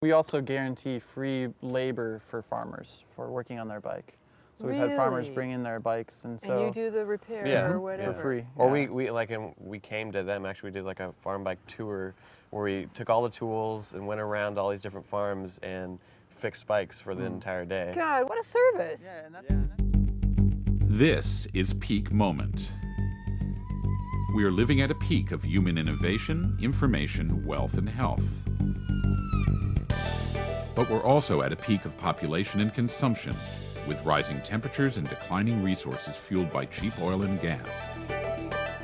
We also guarantee free labor for farmers for working on their bike. So we've had farmers bring in their bikes, and so you do the repair or whatever for free. Or we came to them. Actually, we did like a farm bike tour where we took all the tools and went around all these different farms and fixed bikes for the entire day. God, what a service! Yeah, and that's This is Peak Moment. We are living at a peak of human innovation, information, wealth, and health. But we're also at a peak of population and consumption, with rising temperatures and declining resources fueled by cheap oil and gas.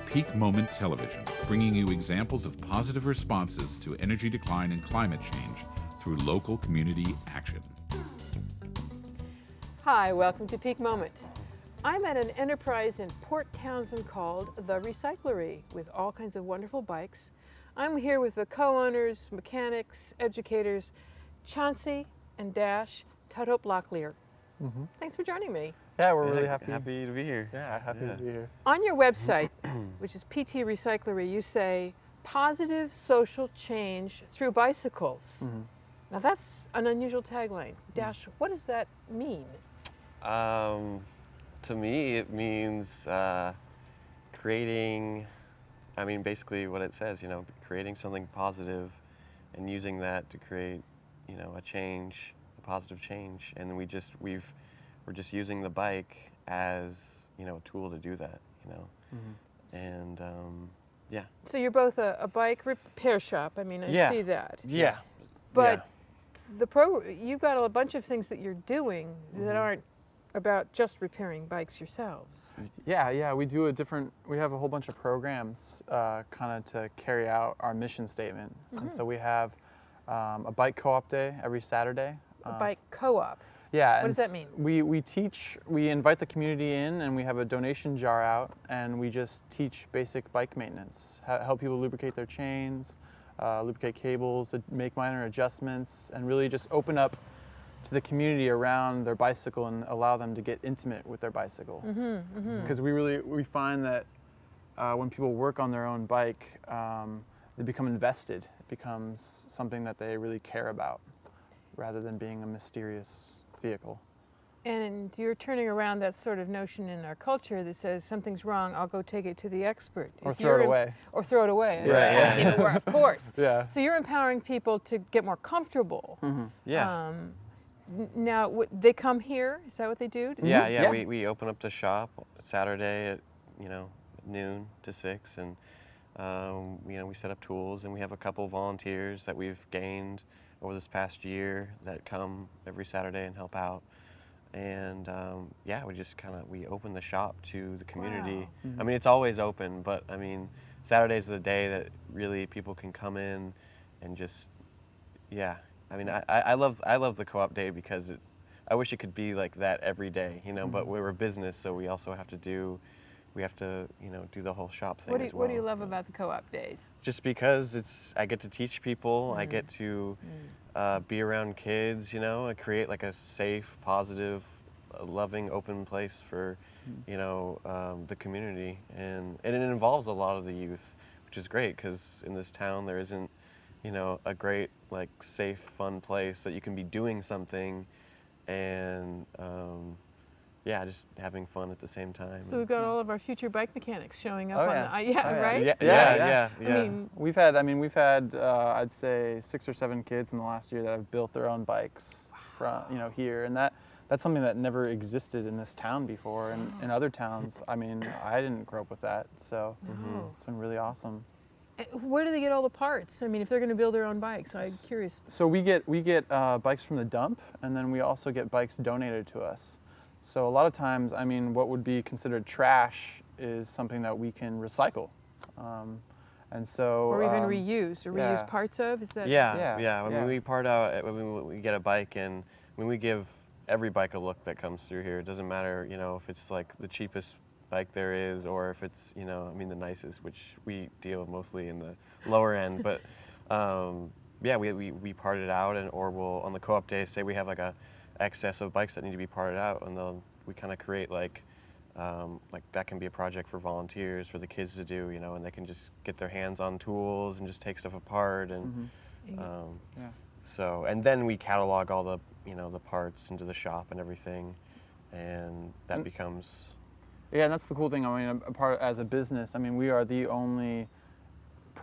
Peak Moment Television, bringing you examples of positive responses to energy decline and climate change through local community action. Hi, welcome to Peak Moment. I'm at an enterprise in Port Townsend called The Recyclery with all kinds of wonderful bikes. I'm here with the co-owners, mechanics, educators, Chauncey and Dash Tudhope-Locklear. Thanks for joining me. Yeah, we're really happy to be here. Yeah, happy to be here. On your website, which is PT Recyclery, you say positive social change through bicycles. Now that's an unusual tagline. Dash, what does that mean? To me, it means creating, basically what it says, creating something positive and using that to create, a change, a positive change. And we're just using the bike as, a tool to do that, And, yeah. So you're both a bike repair shop. I see that. Yeah. But you've got a bunch of things that you're doing that aren't about just repairing bikes yourselves. Yeah, we have a whole bunch of programs kind of to carry out our mission statement. And so we have a bike co-op day every Saturday. A bike co-op? Yeah. What does that mean? We invite the community in, and we have a donation jar out, and we just teach basic bike maintenance, help people lubricate their chains, lubricate cables, make minor adjustments, and really just open up to the community around their bicycle and allow them to get intimate with their bicycle. Because we find that when people work on their own bike, they become invested. It becomes something that they really care about, rather than being a mysterious vehicle. And you're turning around that sort of notion in our culture that says something's wrong, I'll go take it to the expert. Or throw it away. Or throw it away. Yeah. Even worse, of course. Yeah. So you're empowering people to get more comfortable. Yeah. Now, they come here? Is that what they do? Yeah. We open up the shop Saturday at noon to 6, and we set up tools, and we have a couple volunteers that we've gained over this past year that come every Saturday and help out. And we open the shop to the community. Wow. It's always open, but Saturday's the day that really people can come in and just, I love the co-op day because I wish it could be like that every day, but we're a business, so we also have to do the whole shop thing as well. What do you love about the co-op days? Just because I get to teach people, I get to be around kids, create like a safe, positive, loving, open place for, the community. And it involves a lot of the youth, which is great because in this town there isn't, a great, like, safe, fun place that you can be doing something and, just having fun at the same time. So we've got all of our future bike mechanics showing up right? Yeah. We've had I'd say 6 or 7 kids in the last year that have built their own bikes from here, and that's something that never existed in this town before, and in other towns. I didn't grow up with that, so it's been really awesome. Where do they get all the parts? If they're going to build their own bikes, I'm curious. So we get bikes from the dump, and then we also get bikes donated to us. So a lot of times, what would be considered trash is something that we can recycle, and so or even reuse parts of. Is that? When we part out, when we get a bike, and when we give every bike a look that comes through here, it doesn't matter, if it's like the cheapest bike there is, or if it's the nicest, which we deal mostly in the lower end, but we part it out, or we'll on the co-op day say we have like a excess of bikes that need to be parted out, and we kind of create like that can be a project for volunteers, for the kids to do, and they can just get their hands on tools and just take stuff apart, and So, and then we catalog all the, the parts into the shop and everything, and that becomes. Yeah, and that's the cool thing. I mean, as a business, I mean, we are the only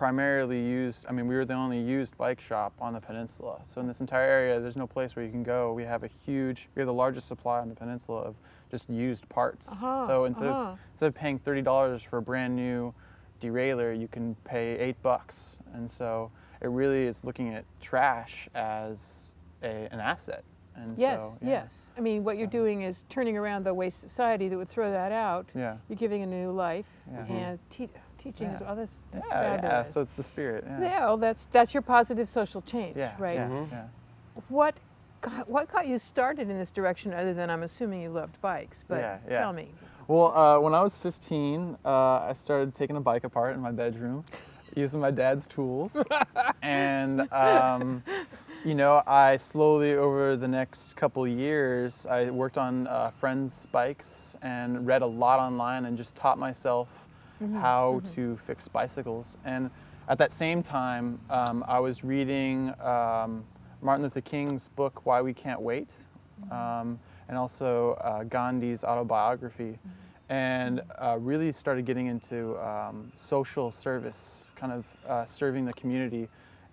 we were the only used bike shop on the peninsula. So in this entire area, there's no place where you can go. We have the largest supply on the peninsula of just used parts. So instead of paying $30 for a brand new derailleur, you can pay $8. And so it really is looking at trash as an asset. And yes, so, yeah. yes. I mean, what you're doing is turning around the waste society that would throw that out. Yeah. You're giving a new life and teaching as well. That's fabulous. Yeah, so it's the spirit. Yeah, well, that's your positive social change, right? Yeah. What got you started in this direction, other than I'm assuming you loved bikes? But tell me. Well, when I was 15, I started taking a bike apart in my bedroom, using my dad's tools, and I slowly, over the next couple years, I worked on friends' bikes and read a lot online and just taught myself how to fix bicycles. And at that same time, I was reading Martin Luther King's book, Why We Can't Wait, and also Gandhi's autobiography, and really started getting into social service, kind of serving the community.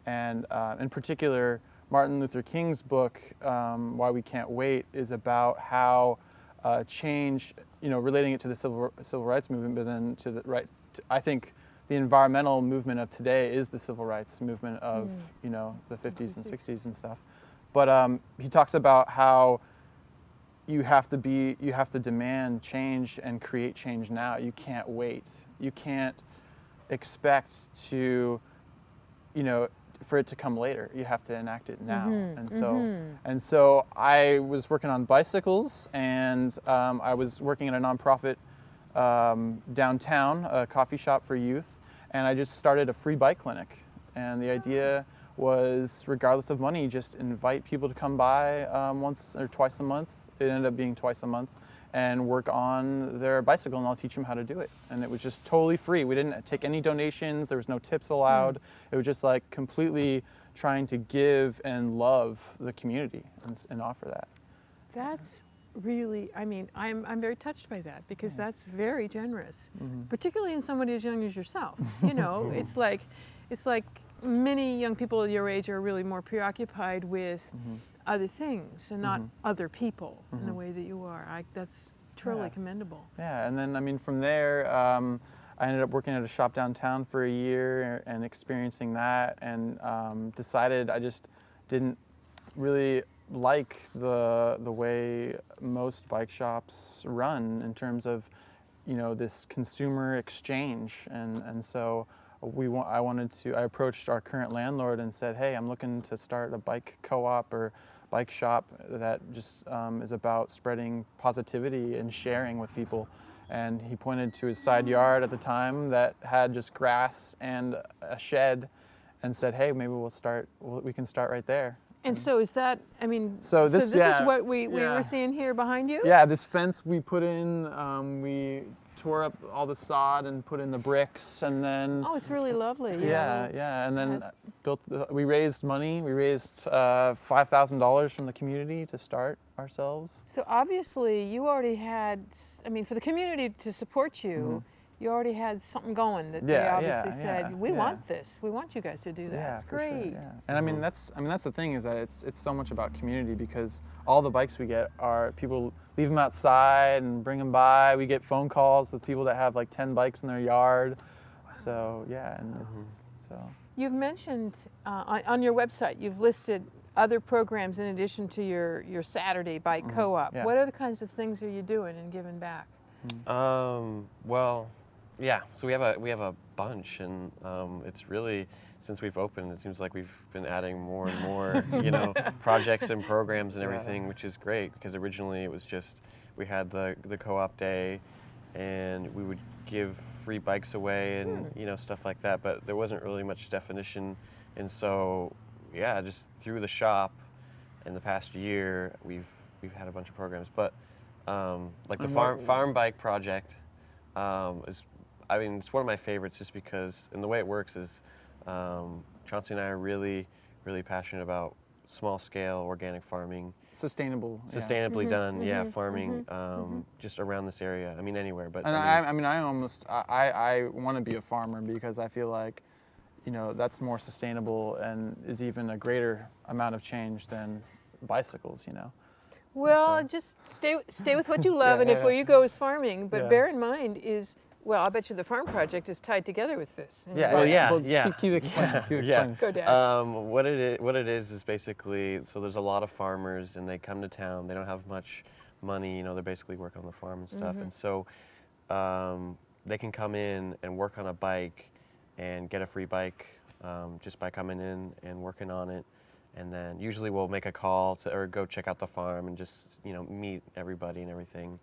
And in particular, Martin Luther King's book, Why We Can't Wait, is about how change, relating it to the civil rights movement, but then to the I think the environmental movement of today is the civil rights movement of the 50s and 60s and stuff. But he talks about how you have to demand change and create change now. You can't wait. You can't expect to, for it to come later. You have to enact it now. And so I was working on bicycles, and I was working at a nonprofit downtown, a coffee shop for youth, and I just started a free bike clinic. And the idea was, regardless of money, just invite people to come by once or twice a month. It ended up being twice a month, and work on their bicycle, and I'll teach them how to do it. And it was just totally free. We didn't take any donations. There was no tips allowed. It was just like completely trying to give and love the community and offer that. That's really, I mean, I'm very touched by that, because that's very generous, particularly in somebody as young as yourself. It's like many young people your age are really more preoccupied with other things and not other people in the way that you are. That's truly commendable. Yeah, and then from there, I ended up working at a shop downtown for a year and experiencing that, and decided I just didn't really like the way most bike shops run in terms of this consumer exchange, and so I approached our current landlord and said, hey, I'm looking to start a bike co-op or bike shop that just is about spreading positivity and sharing with people. And he pointed to his side yard at the time that had just grass and a shed, and said, hey, maybe we can start right there. And so is that, this is what we were seeing here behind you? Yeah, this fence we put in, we tore up all the sod and put in the bricks, and then... Oh, it's really lovely. Yeah, and then we raised money. We raised $5,000 from the community to start ourselves. So obviously you already had, for the community to support you, you already had something going that they obviously said, we want this. We want you guys to do that. Yeah, it's great. Sure, yeah. And that's the thing, is that it's so much about community, because all the bikes we get are people leave them outside and bring them by. We get phone calls with people that have like 10 bikes in their yard. So You've mentioned on your website, you've listed other programs in addition to your Saturday bike co-op. Yeah. What other kinds of things are you doing and giving back? So we have a bunch, and it's really, since we've opened, it seems like we've been adding more and more, projects and programs and everything, which is great, because originally it was just, we had the co-op day, and we would give free bikes away and stuff like that, but there wasn't really much definition. And so just through the shop in the past year, we've had a bunch of programs. But like the farm bike project it's one of my favorites, just because, and the way it works is Chauncey and I are really, really passionate about small scale organic farming, Sustainable. sustainably done, farming, just around this area. I mean, anywhere, but And I mean, I want to be a farmer because I feel like, that's more sustainable and is even a greater amount of change than bicycles, Well, So- just stay with what you love, Yeah, and if yeah. where you go is farming. But Yeah. bear in mind well, I bet you the farm project is tied together with this. And Yeah, Well, yeah, Well, yeah. Keep explaining. Keep Yeah. explaining. Go, Dash. What it is basically, so there's a lot of farmers and they come to town. They don't have much money, they're basically working on the farm and stuff. And so they can come in and work on a bike and get a free bike just by coming in and working on it. And then usually we'll make a call or go check out the farm and just, meet everybody and everything,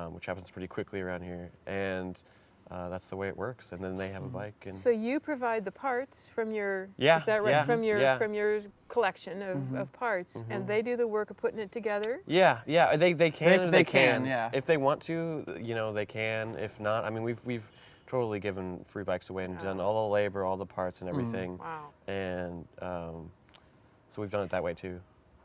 which happens pretty quickly around here. And that's the way it works. And then they have a bike. And So you provide the parts from your, Yeah, is that right? yeah, From your yeah. from your collection of parts, and they do the work of putting it together. Yeah, they can. They can, yeah. If they want to, they can. If not, I mean, we've totally given free bikes away and done all the labor, all the parts, and everything. Wow. And so we've done it that way too.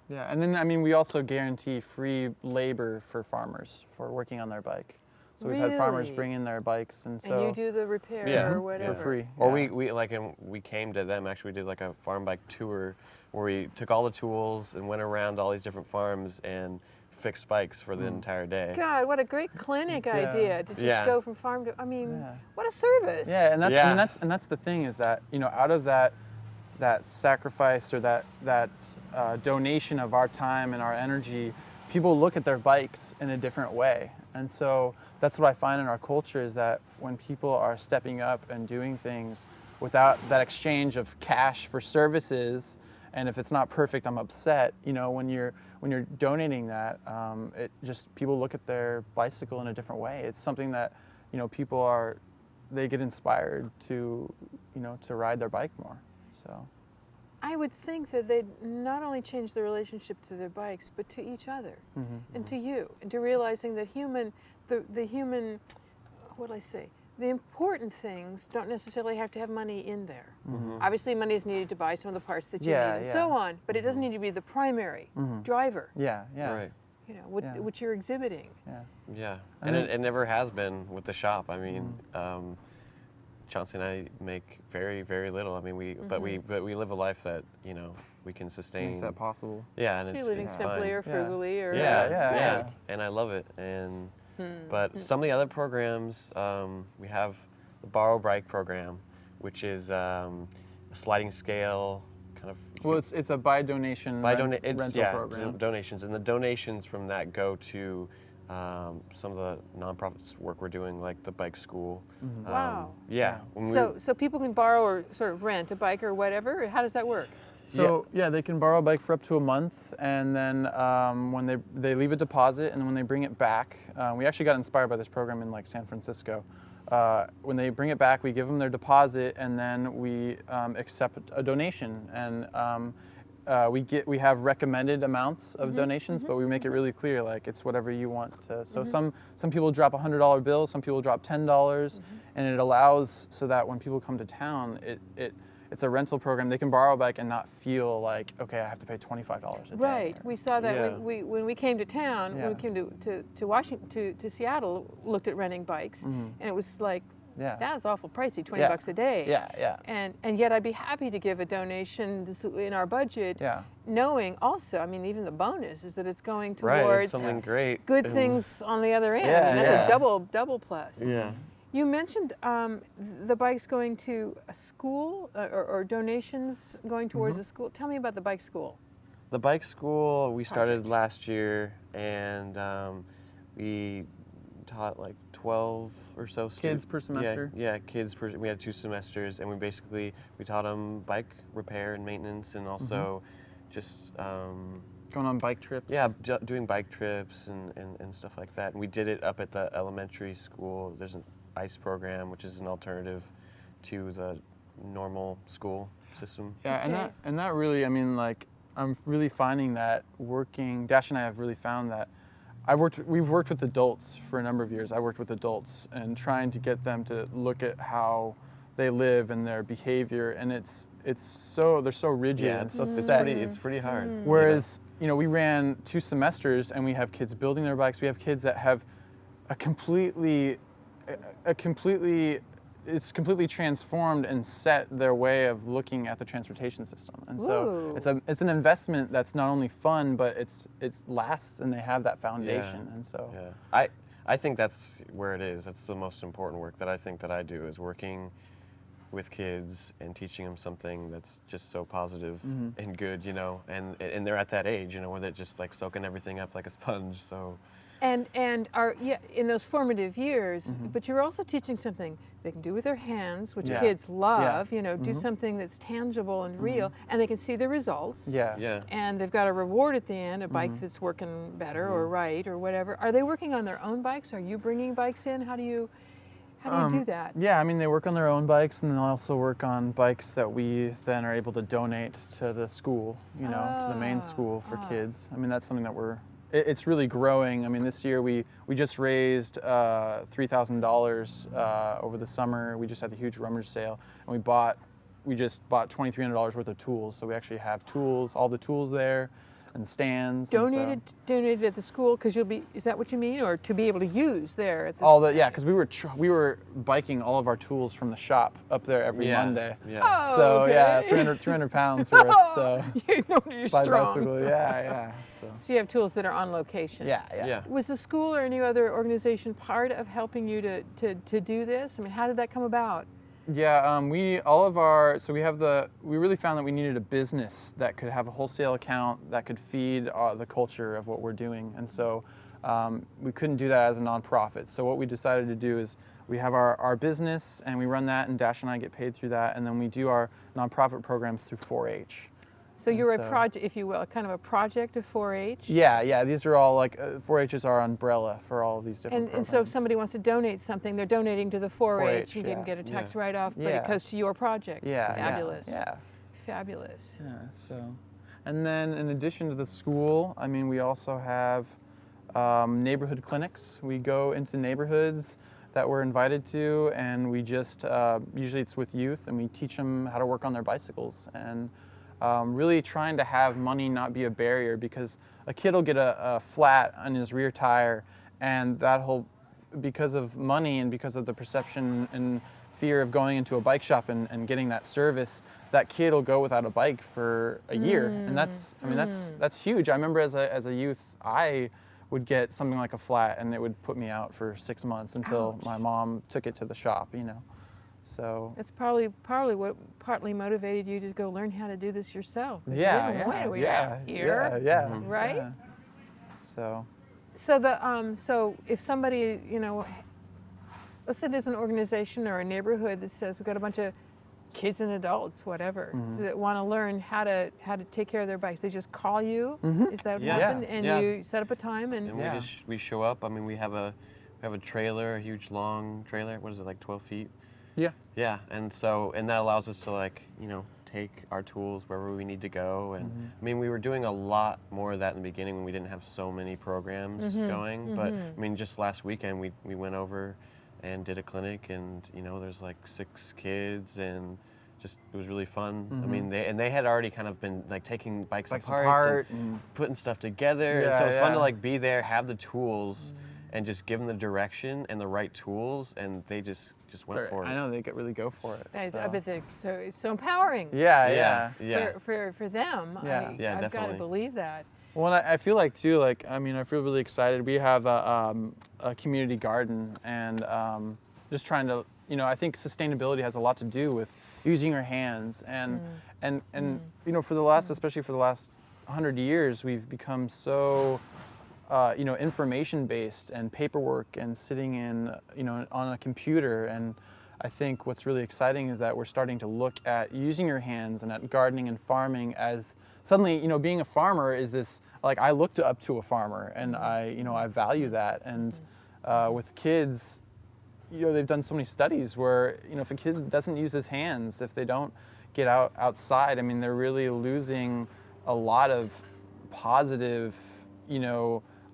Yeah, and then I mean, we also guarantee free labor for farmers for working on their bike. So we've had farmers Really? bring in their bikes, and so And you do the repair Yeah. or whatever. for free. Or yeah. we came to them. Actually, we did like a farm bike tour where we took all the tools and went around all these different farms and fixed bikes for the entire day. God, what a great clinic idea to just Yeah. go from farm to. I mean, Yeah. what a service. Yeah, and that's Yeah. I mean, that's the thing is that out of that sacrifice or that donation of our time and our energy, people look at their bikes in a different way, and so that's what I find in our culture is that when people are stepping up and doing things without that exchange of cash for services, and if it's not perfect, I'm upset. When you're donating that, it just people look at their bicycle in a different way. It's something that people they get inspired to ride their bike more. So I would think that they'd not only change their relationship to their bikes, but to each other and to you, and to realizing that the human, what do I say? The important things don't necessarily have to have money in there. Obviously, money is needed to buy some of the parts that you need and so on, but it doesn't need to be the primary driver, yeah. Right. which you're exhibiting. Yeah, and it never has been with the shop. I mean, Chauncey and I make very, very little. I mean, but we live a life that we can sustain. Makes that possible. Yeah, and So you're it's living simply fine. or frugally or Yeah. And I love it. And but some of the other programs, we have the Borrow Bike program, which is a sliding scale kind of. Well, it's a by donation rental program. Donations, and the donations from that go to some of the nonprofits work we're doing, like the bike school. Wow. Yeah. when we- So people can borrow or sort of rent a bike or whatever? How does that work? So they can borrow a bike for up to a month, and then when they leave a deposit, and then when they bring it back, we actually got inspired by this program in like San Francisco. When they bring it back, we give them their deposit, and then we accept a donation, and we have recommended amounts of donations, but we make it really clear, like it's whatever you want to. So some people drop $100 bills, some people drop $10, and it allows so that when people come to town, it's a rental program. They can borrow a bike and not feel like, okay, I have to pay $25 a day. Right. We saw that Yeah. when we came to town, when we came to Washington, to Seattle, looked at renting bikes, and it was like, that's awful pricey, $20 a day. Yeah. And yet I'd be happy to give a donation in our budget, knowing also, I mean, even the bonus is that it's going Right, towards it's something great. good And- things on the other end. Yeah, I mean, that's yeah. a double plus. Yeah. You mentioned the bikes going to a school or donations going towards a school. Tell me about the bike school. The bike school we started Project. last year, and we taught like 12 or so Kids per semester? Yeah, kids per. We had 2 semesters, and we taught them bike repair and maintenance, and also just Going on bike trips. doing bike trips and stuff like that. And we did it up at the elementary school. There's an ICE program, which is an alternative to the normal school system. Yeah, Okay. and that really, I mean, like, I'm really finding that Dash and I have really found that we've worked with adults for a number of years. I worked with adults and trying to get them to look at how they live and their behavior, and they're so rigid Yeah, and so it's set. pretty hard. Whereas, we ran 2 semesters and we have kids building their bikes. We have kids that have it's completely transformed and set their way of looking at the transportation system. And so it's an investment that's not only fun, but it lasts, and they have that foundation. And so I think that's where it is. That's the most important work that I think that I do, is working with kids and teaching them something that's just so positive and good, and they're at that age, where they're just like soaking everything up like a sponge. So And are in those formative years, but you're also teaching something they can do with their hands, which kids love. Do something that's tangible and real, and they can see the results. And they've got a reward at the end, a bike that's working better or right or whatever. Are they working on their own bikes? Are you bringing bikes in? How do you do that? Yeah, they work on their own bikes, and they'll also work on bikes that we then are able to donate to the school, to the main school for kids. That's something that it's really growing. This year we just raised $3,000 over the summer. We just had a huge rummage sale, and we just bought $2,300 worth of tools. So we actually have all the tools there, and stands. Donated at the school, because is that what you mean, or to be able to use there at the because we were biking all of our tools from the shop up there every Monday. Oh, so okay. 300 pounds worth. So you're by strong. bicycle, So you have tools that are on location. Yeah. Was the school or any other organization part of helping you to do this? How did that come about? Yeah, we really found that we needed a business that could have a wholesale account that could feed the culture of what we're doing, and so we couldn't do that as a nonprofit. So what we decided to do is we have our business, and we run that, and Dash and I get paid through that, and then we do our nonprofit programs through 4-H. So you're a project, if you will, kind of a project of 4-H? Yeah. These are all 4-H is our umbrella for all of these different programs. And so if somebody wants to donate something, they're donating to the 4-H and can get a tax write-off, but it goes to your project. Fabulous. Fabulous. Yeah. So, and then in addition to the school, we also have neighborhood clinics. We go into neighborhoods that we're invited to, and we just usually it's with youth, and we teach them how to work on their bicycles, and really trying to have money not be a barrier, because a kid will get a flat on his rear tire, and because of money and because of the perception and fear of going into a bike shop and getting that service, that kid will go without a bike for a year, and that's huge. I remember as a youth, I would get something like a flat, and it would put me out for 6 months until my mom took it to the shop. So that's probably what partly motivated you to go learn how to do this yourself. Right? So if somebody, let's say there's an organization or a neighborhood that says we've got a bunch of kids and adults, whatever, that want to learn how to take care of their bikes, they just call you. Is that what happened? And you set up a time and we show up. We have a trailer, a huge long trailer. What is it, like 12 feet? Yeah, and that allows us to take our tools wherever we need to go. And we were doing a lot more of that in the beginning when we didn't have so many programs going. But just last weekend we went over and did a clinic, and there's like 6 kids, and just it was really fun. They had already kind of been taking bikes apart and putting stuff together, and so it's fun to be there, have the tools. And just give them the direction and the right tools, and they just went for it. I know, they really go for it. I bet it's so empowering. Yeah. For them. I've definitely. got to believe that. Well, I feel like too, I feel really excited. We have a community garden, and just trying to, I think sustainability has a lot to do with using your hands, and especially for the last 100 years, we've become so information-based and paperwork and sitting in, on a computer. And I think what's really exciting is that we're starting to look at using your hands and at gardening and farming as suddenly, being a farmer is this, I looked up to a farmer, and I value that. And with kids, they've done so many studies where, if a kid doesn't use his hands, if they don't get outside, they're really losing a lot of positive,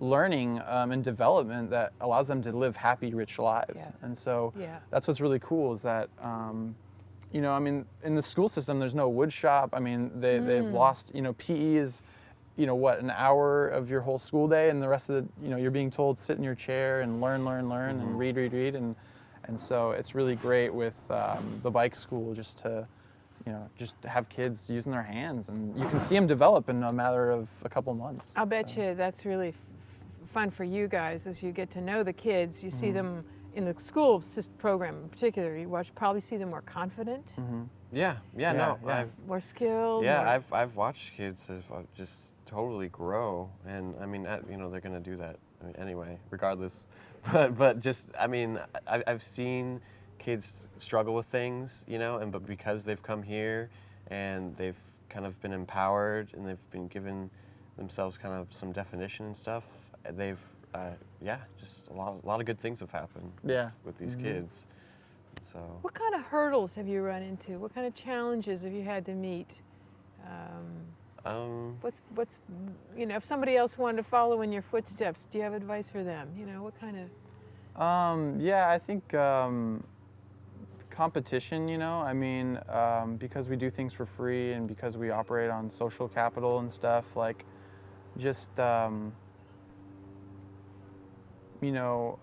learning and development that allows them to live happy, rich lives. And so that's what's really cool, is that you know, I mean, in the school system, there's no wood shop. I mean, they've lost, you know, PE is, you know, what, an hour of your whole school day, and the rest of the, you know, you're being told sit in your chair and learn, and read, and so it's really great with the bike school just to, you know, just have kids using their hands, and you can see them develop in a matter of a couple months. I'll bet you that's really fun for you guys as you get to know the kids. You see them in the school program in particular. You probably see them more confident, Yeah, no, more skilled. yeah, I've watched kids just totally grow, and I mean, you know, they're gonna do that anyway, regardless. But just, I mean, I've seen kids struggle with things, you know, but because they've come here and they've kind of been empowered and they've been given themselves kind of some definition and stuff, they've just a lot of good things have happened with these kids. So What kind of hurdles have you run into? What kind of challenges have you had to meet? What's you know, if somebody else wanted to follow in your footsteps, do you have advice for them? You know, what kind of? Yeah, I think competition, you know, I mean, because we do things for free and because we operate on social capital and stuff, like just, you know,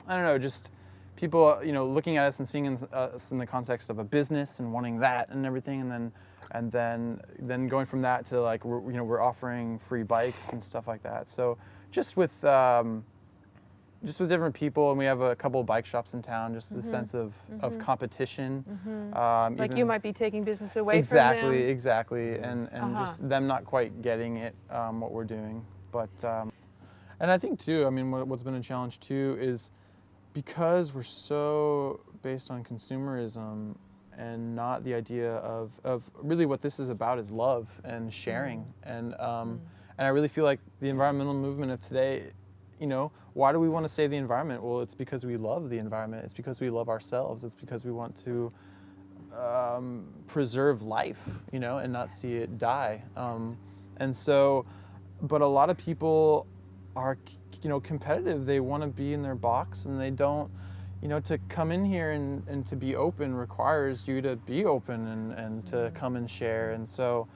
I don't know, just people, you know, looking at us and seeing us in the context of a business and wanting that and everything, and then going from that to like we're offering free bikes and stuff like that. So just with different people, and we have a couple of bike shops in town. Just the sense of competition. Like you might be taking business away from them. Exactly, and just them not quite getting it, what we're doing. But and I think too, I mean, what's been a challenge too is because we're so based on consumerism and not the idea of really what this is about is love and sharing. And I really feel like the environmental movement of today, you know, why do we want to save the environment? Well, it's because we love the environment. It's because we love ourselves. It's because we want to preserve life, you know, and not see it die. And so, but a lot of people are, you know, competitive. They want to be in their box, and they don't, you know, to come in here and to be open requires you to be open and to come and share. And so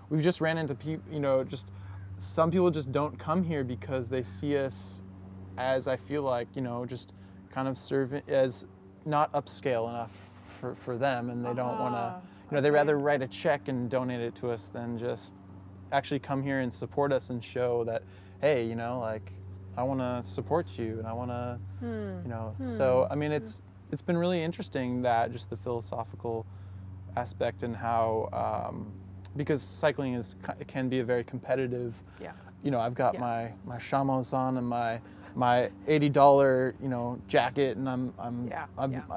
we've just ran into people, you know, just some people just don't come here because they see us as, I feel like, you know, just kind of serving as not upscale enough for them, and they don't want to, you know, they rather write a check and donate it to us than just actually come here and support us and show that, hey, you know, like, I want to support you, and I want to, you know. So I mean, it's been really interesting, that just the philosophical aspect, and how because cycling it can be a very competitive. Yeah. You know, I've got my Shamos on and my $80, you know, jacket, and I'm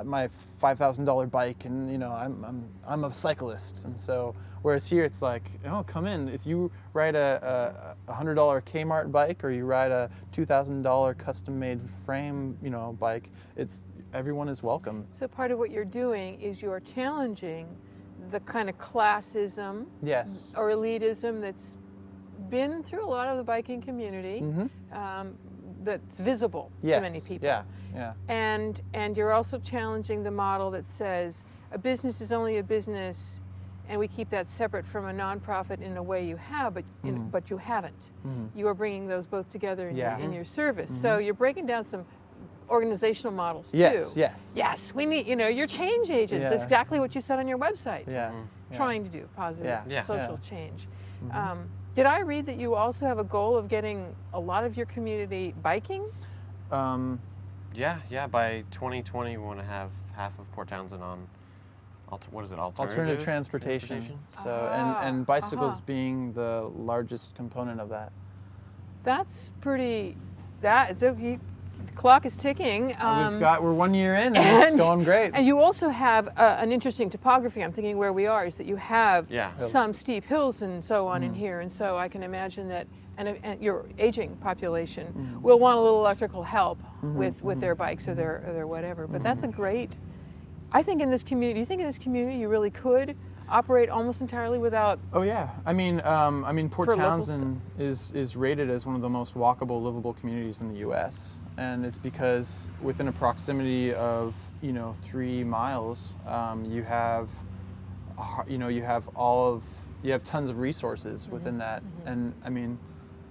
my $5,000 bike, and you know, I'm a cyclist. And so whereas here it's like, oh, come in, if you ride a $100 Kmart bike, or you ride a $2,000 custom made frame, you know, bike, everyone is welcome. So part of what you're doing is you're challenging the kind of classism or elitism that's been through a lot of the biking community, that's visible to many people. Yeah. And you're also challenging the model that says a business is only a business, and we keep that separate from a nonprofit in a way you have, but you haven't. You are bringing those both together in your service. So you're breaking down some organizational models too. Yes, we need, you know, you're change agents. That's exactly what you said on your website. Trying to do positive social change. Did I read that you also have a goal of getting a lot of your community biking? Yeah. By 2020, we want to have half of Port Townsend on, what is it, alternative transportation. So and bicycles being the largest component of that. That's pretty. The clock is ticking. We're 1 year in, and it's going great. And you also have an interesting topography. I'm thinking where we are is that you have some steep hills and so on in here, and so I can imagine that, and your aging population will want a little electrical help with their bikes or their whatever. But that's a great. I think in this community, do you think in this community you really could operate almost entirely without? Oh yeah, I mean, Port Townsend is rated as one of the most walkable, livable communities in the U.S. And it's because within a proximity of 3 miles, you have tons of resources within that. And I mean,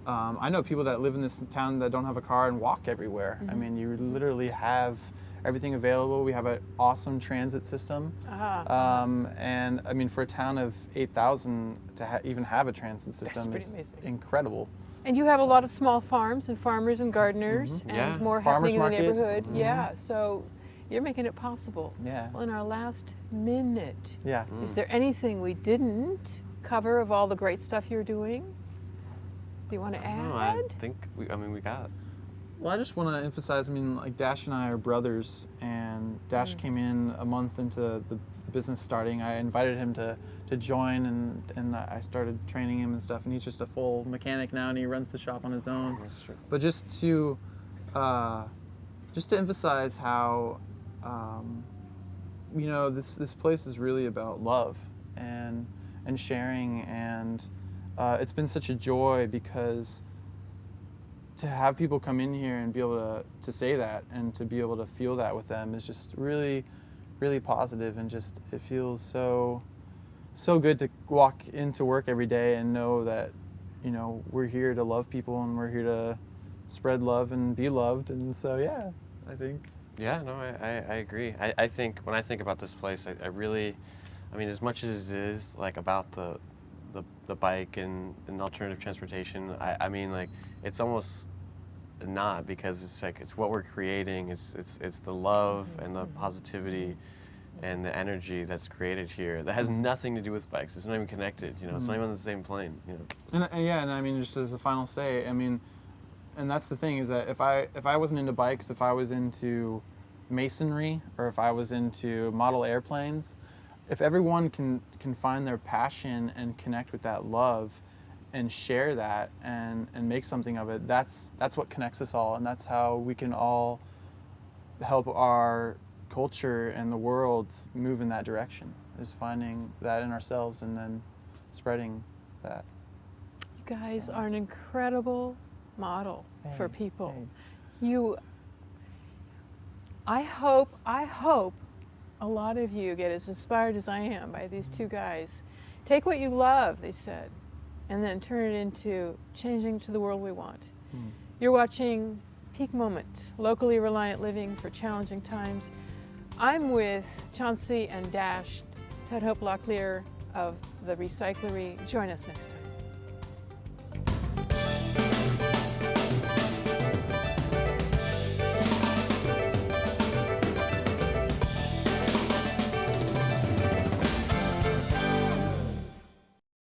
I know people that live in this town that don't have a car and walk everywhere. I mean, you literally have everything available. We have an awesome transit system. And I mean, for a town of 8,000 to even have a transit system is amazing. Incredible. And you have a lot of small farms and farmers and gardeners and more Farmers happening market. in the neighborhood. Yeah, so you're making it possible. Yeah. Well, in our last minute, Yeah. is there anything we didn't cover of all the great stuff you're doing? Do you want to add? No, I think we got. Well, I just want to emphasize, I mean, like Dash and I are brothers, and Dash came in a month into the business starting. I invited him to join, and I started training him and stuff, and he's just a full mechanic now, and he runs the shop on his own. That's true. But just to emphasize how, this place is really about love and sharing, and it's been such a joy because to have people come in here and be able to say that and to be able to feel that with them is just really, really positive, and just it feels so good to walk into work every day and know that we're here to love people and we're here to spread love and be loved. And so I think I agree. I think when I think about this place, I really, I mean, as much as it is like about the bike and alternative transportation, I mean, like, it's almost not, because it's like it's what we're creating. It's the love and the positivity and the energy that's created here that has nothing to do with bikes. It's not even connected. It's not even on the same plane. And I mean, just as a final say, I mean, and that's the thing, is that if I wasn't into bikes, if I was into masonry, or if I was into model airplanes, if everyone can find their passion and connect with that love and share that and make something of it, that's what connects us all, and that's how we can all help our culture and the world move in that direction, is finding that in ourselves and then spreading that. You guys are an incredible model for people. Hey. I hope a lot of you get as inspired as I am by these two guys. Take what you love, they said, and then turn it into changing to the world we want. You're watching Peak Moment, locally reliant living for challenging times. I'm with Chauncey and Dash Tudhope-Locklear of the Recyclery. Join us next time.